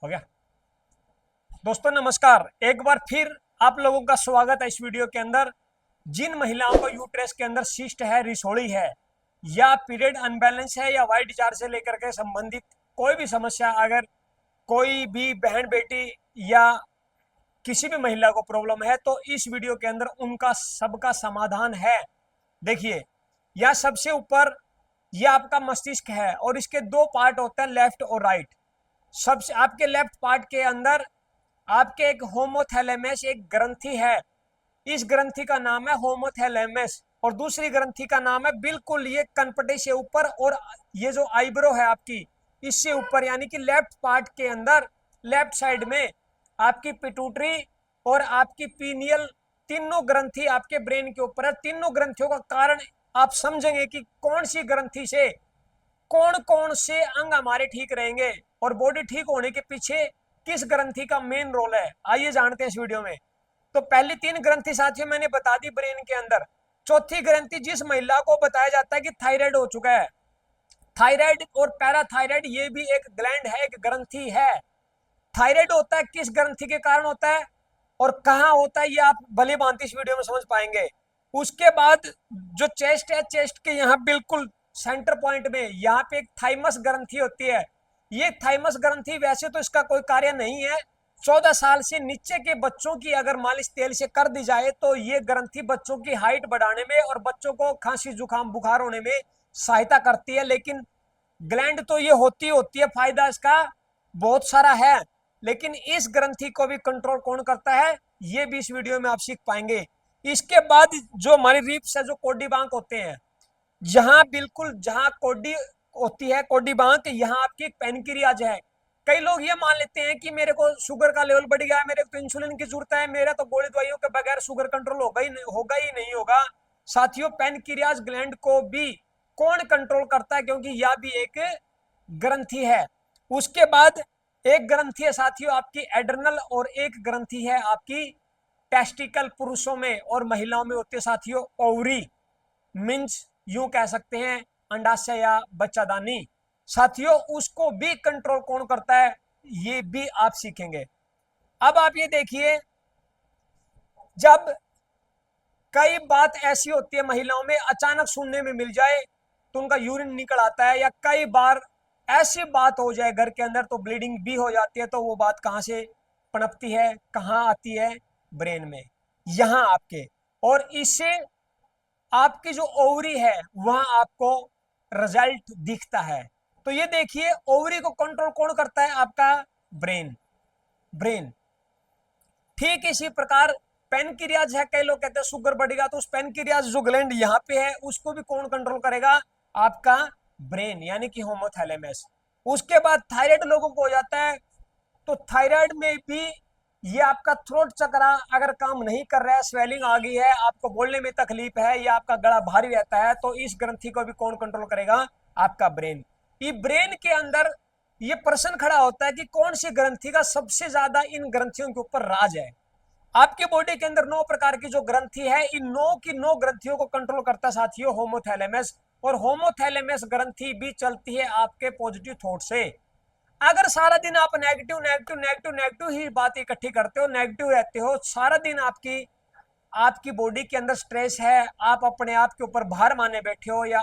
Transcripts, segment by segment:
हो गया। दोस्तों नमस्कार, एक बार फिर आप लोगों का स्वागत है इस वीडियो के अंदर। जिन महिलाओं को यूट्रस के अंदर सिस्ट है, रिसोड़ी है, या पीरियड अनबैलेंस है, या वाइट डिस्चार्ज से लेकर के संबंधित कोई भी समस्या, अगर कोई भी बहन बेटी या किसी भी महिला को प्रॉब्लम है तो इस वीडियो के अंदर उनका सबका समाधान है। देखिए, यह सबसे ऊपर यह आपका मस्तिष्क है और इसके दो पार्ट होते हैं, लेफ्ट और राइट। सबसे आपके लेफ्ट पार्ट के अंदर आपके एक होमोथैलेमस एक ग्रंथि है। इस ग्रंथि का नाम है होमोथैलेमस और दूसरी ग्रंथि का नाम है बिल्कुल ये कनपटे से ऊपर और ये जो आईब्रो है आपकी इससे ऊपर, यानी कि लेफ्ट पार्ट के अंदर लेफ्ट साइड में आपकी पिट्यूटरी और आपकी पीनियल तीनों ग्रंथि आपके ब्रेन के ऊपर है। तीनों ग्रंथियों का कारण आप समझेंगे कि कौन सी ग्रंथि से कौन कौन से अंग हमारे ठीक रहेंगे और बॉडी ठीक होने के पीछे किस ग्रंथि का मेन रोल है। आइए जानते हैं इस वीडियो में। तो पहली तीन ग्रंथि साथियों मैंने बता दी ब्रेन के अंदर। चौथी ग्रंथि जिस महिला को बताया जाता है कि थायराइड हो चुका है, थायराइड और पैराथायराइड ये भी एक ग्लैंड है, एक ग्रंथि है। थायराइड होता है किस ग्रंथि के कारण होता है और कहाँ होता है, ये आप भली भांति इस वीडियो में समझ पाएंगे। उसके बाद जो चेस्ट है, चेस्ट के यहाँ बिल्कुल सेंटर पॉइंट में यहाँ पे एक थाइमस ग्रंथि होती है। ये थाइमस ग्रंथि वैसे तो इसका कोई कार्य नहीं है। 14 साल से नीचे के बच्चों की अगर मालिश तेल से कर दी जाए तो ये ग्रंथि बच्चों की हाइट बढ़ाने में और बच्चों को खांसी जुकाम बुखार होने में सहायता करती है। लेकिन ग्लैंड तो ये होती है, फायदा इसका बहुत सारा है। लेकिन इस ग्रंथि को भी कंट्रोल कौन करता है ये भी इस वीडियो में आप सीख पाएंगे। इसके बाद जो हमारी रिप्स है, जो कोडी बांक होते हैं, जहां बिल्कुल जहां कोडी होती है, कोडी बांक, यहाँ आपकी पेनक्रियाज है। कई लोग ये मान लेते हैं कि मेरे को शुगर का लेवल बढ़ गया है, मेरे को इंसुलिन की जरूरत है, मेरा तो गोली दवाइयों के बगैर शुगर कंट्रोल होगा ही नहीं होगा। साथियों, पेनक्रियाज ग्लैंड को भी कौन कंट्रोल करता है, क्योंकि यह भी एक ग्रंथि है। उसके बाद एक ग्रंथि है साथियों आपकी एड्रनल और एक ग्रंथि है आपकी टेस्टिकल। पुरुषों में और महिलाओं में होती है साथियों ओवरी, मीन्स यूं कह सकते हैं अंडाशय या बच्चादानी। साथियों, उसको भी कंट्रोल कौन करता है ये भी आप सीखेंगे। अब आप ये देखिए, जब कई बात ऐसी होती है महिलाओं में अचानक सुनने में मिल जाए तो उनका यूरिन निकल आता है, या कई बार ऐसी बात हो जाए घर के अंदर तो ब्लीडिंग भी हो जाती है, तो वो बात कहां से पनपती है, कहां आती है, ब्रेन में, यहां आपके। और इससे आपकी जो ओवरी है वहां आपको रिजल्ट दिखता है। तो ये देखिए, ओवरी को कंट्रोल कौन करता है, आपका ब्रेन। ब्रेन ठीक इसी प्रकार पेनक्रियाज है। कई लोग कहते हैं शुगर बढ़ेगा तो उस पेनक्रियाज जो ग्लैंड यहाँ पे है उसको भी कौन कंट्रोल करेगा, आपका ब्रेन, यानी कि होमोथैलेमस। उसके बाद थायराइड लोगों को हो जाता है तो थायराइड में भी ये आपका थ्रोट चक्रा अगर काम नहीं कर रहा है, स्वेलिंग आ गई है, आपको बोलने में तकलीफ है, या आपका गला भारी रहता है, तो इस ग्रंथि को भी कौन कंट्रोल करेगा, आपका ब्रेन। ये ब्रेन के अंदर ये प्रश्न खड़ा होता है कि कौन सी ग्रंथि का सबसे ज्यादा इन ग्रंथियों के ऊपर राज है। आपके बॉडी के अंदर 9 प्रकार की जो ग्रंथि है, इन 9 की 9 ग्रंथियों को कंट्रोल करता है साथियों होमोथैलेमस। और होमोथैलेमस ग्रंथि भी चलती है आपके पॉजिटिव थॉट से। अगर सारा दिन आप नेगेटिव नेगेटिव नेगेटिव नेगेटिव ही बात इकट्ठी करते हो, नेगेटिव रहते हो सारा दिन, आपकी आपकी बॉडी के अंदर स्ट्रेस है, आप अपने आप के ऊपर भार माने बैठे हो, या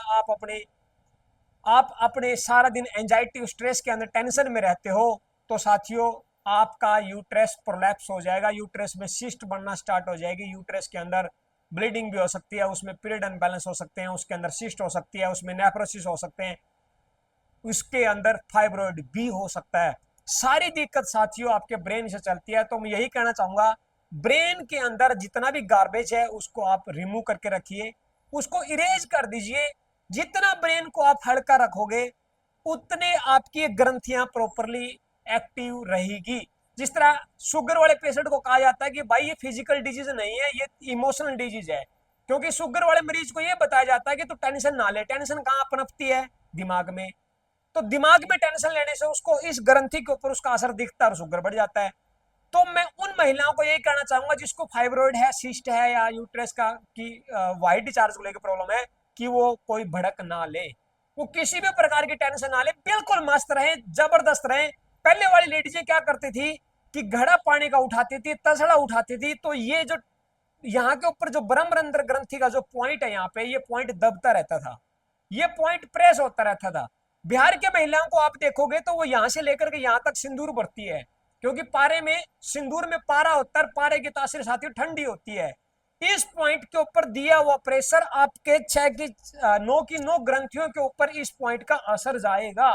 आप अपने सारा दिन एंजाइटी स्ट्रेस के अंदर टेंशन में रहते हो, तो साथियों आपका यूट्रस प्रोलैप्स हो जाएगा, यूट्रस में सिस्ट बनना स्टार्ट हो जाएगी, यूट्रस के अंदर ब्लीडिंग भी हो सकती है, उसमें पीरियड अनबैलेंस हो सकते हैं, उसके अंदर सिस्ट हो सकती है, उसमें नेफ्रोसिस हो सकते हैं, उसके अंदर फाइब्रॉइड भी हो सकता है। सारी दिक्कत साथियों आपके ब्रेन से चलती है। तो मैं यही कहना चाहूंगा, ब्रेन के अंदर जितना भी गार्बेज है उसको आप रिमूव करके रखिए, उसको इरेज कर दीजिए। जितना ब्रेन को आप हल्का रखोगे उतने आपकी ग्रंथियां प्रॉपरली एक्टिव रहेगी। जिस तरह शुगर वाले पेशेंट को कहा जाता है कि भाई ये फिजिकल डिजीज नहीं है, ये इमोशनल डिजीज है, क्योंकि शुगर वाले मरीज को ये बताया जाता है कि तू टेंशन ना ले। टेंशन कहाँ पनपती है, दिमाग में। तो दिमाग में टेंशन लेने से उसको इस ग्रंथि के ऊपर उसका असर दिखता है और शुगर बढ़ जाता है। तो मैं उन महिलाओं को यही कहना चाहूंगा जिसको फाइब्रॉइड है, सिस्ट है, या यूट्रस का की वाइट डिस्चार्ज को लेकर प्रॉब्लम है, कि वो कोई भड़क ना ले, वो किसी भी प्रकार की टेंशन ना ले, बिल्कुल मस्त रहे, जबरदस्त रहे। पहले वाली लेडीजें क्या करती थी कि घड़ा पानी का उठाती थी, तसड़ा उठाती थी, तो ये जो यहाँ के ऊपर जो ब्रह्मरंध्र ग्रंथि का जो पॉइंट है, यहाँ पे ये पॉइंट दबता रहता था, ये पॉइंट प्रेस होता रहता था। बिहार के महिलाओं को आप देखोगे तो वो यहां से लेकर के यहां तक सिंदूर भरती है, क्योंकि पारे में सिंदूर में पारा होता है, पारे की तासीर साथी ठंडी होती है। इस पॉइंट के ऊपर दिया हुआ प्रेशर आपके 6 की 9 की 9 ग्रंथियों के ऊपर इस पॉइंट का असर जाएगा,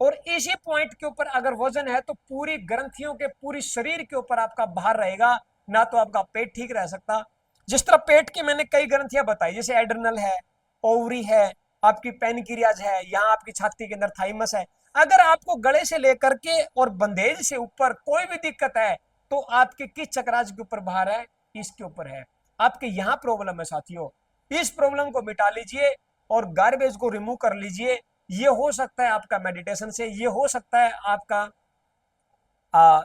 और इसी पॉइंट के ऊपर अगर वजन है तो पूरी ग्रंथियों के पूरी शरीर के ऊपर आपका भार रहेगा, ना तो आपका पेट ठीक रह सकता। जिस तरह पेट की मैंने कई ग्रंथियां बताई, जैसे एड्रिनल है, ओवरी है, आपकी पेनक्रियाज है, यहाँ आपकी छाती के अंदर थाइमस है। अगर आपको गले से लेकर के और बंदेज से ऊपर कोई भी दिक्कत है तो आपके किस चक्राज के ऊपर भार है, इसके ऊपर है, आपके यहाँ प्रॉब्लम है साथियों। इस प्रॉब्लम को मिटा लीजिए और गार्बेज को रिमूव कर लीजिए। ये हो सकता है आपका मेडिटेशन से, ये हो सकता है आपका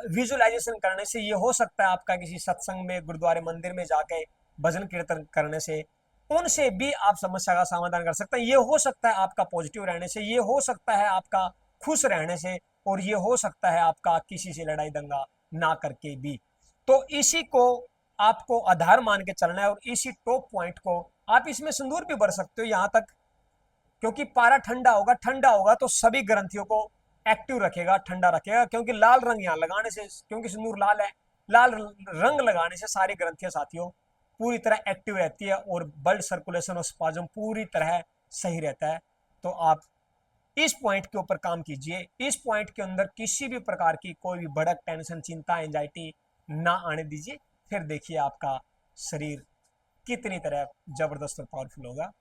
विजुअलाइजेशन करने से, ये हो सकता है आपका किसी सत्संग में, गुरुद्वारे, मंदिर में जाके भजन कीर्तन करने से, उनसे भी आप समस्या का समाधान कर सकते हैं। ये हो सकता है आपका पॉजिटिव रहने से, ये हो सकता है आपका खुश रहने से, और ये हो सकता है आपका किसी से लड़ाई दंगा ना करके भी। तो इसी को आपको आधार मान के चलना है, और इसी टॉप पॉइंट को आप इसमें सिंदूर भी भर सकते हो यहाँ तक, क्योंकि पारा ठंडा होगा तो सभी ग्रंथियों को एक्टिव रखेगा, ठंडा रखेगा, क्योंकि लाल रंग यहाँ लगाने से, क्योंकि सिंदूर लाल है, लाल रंग लगाने से सारी ग्रंथियां साथियों पूरी तरह एक्टिव रहती है, और ब्लड सर्कुलेशन और स्पाज्म पूरी तरह सही रहता है। तो आप इस पॉइंट के ऊपर काम कीजिए, इस पॉइंट के अंदर किसी भी प्रकार की कोई भी भड़क, टेंशन, चिंता, एंजाइटी ना आने दीजिए। फिर देखिए आपका शरीर कितनी तरह जबरदस्त और पावरफुल होगा।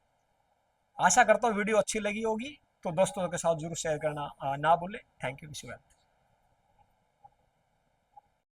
आशा करता हूँ वीडियो अच्छी लगी होगी, तो दोस्तों के साथ जरूर शेयर करना ना भूलें। Thank you.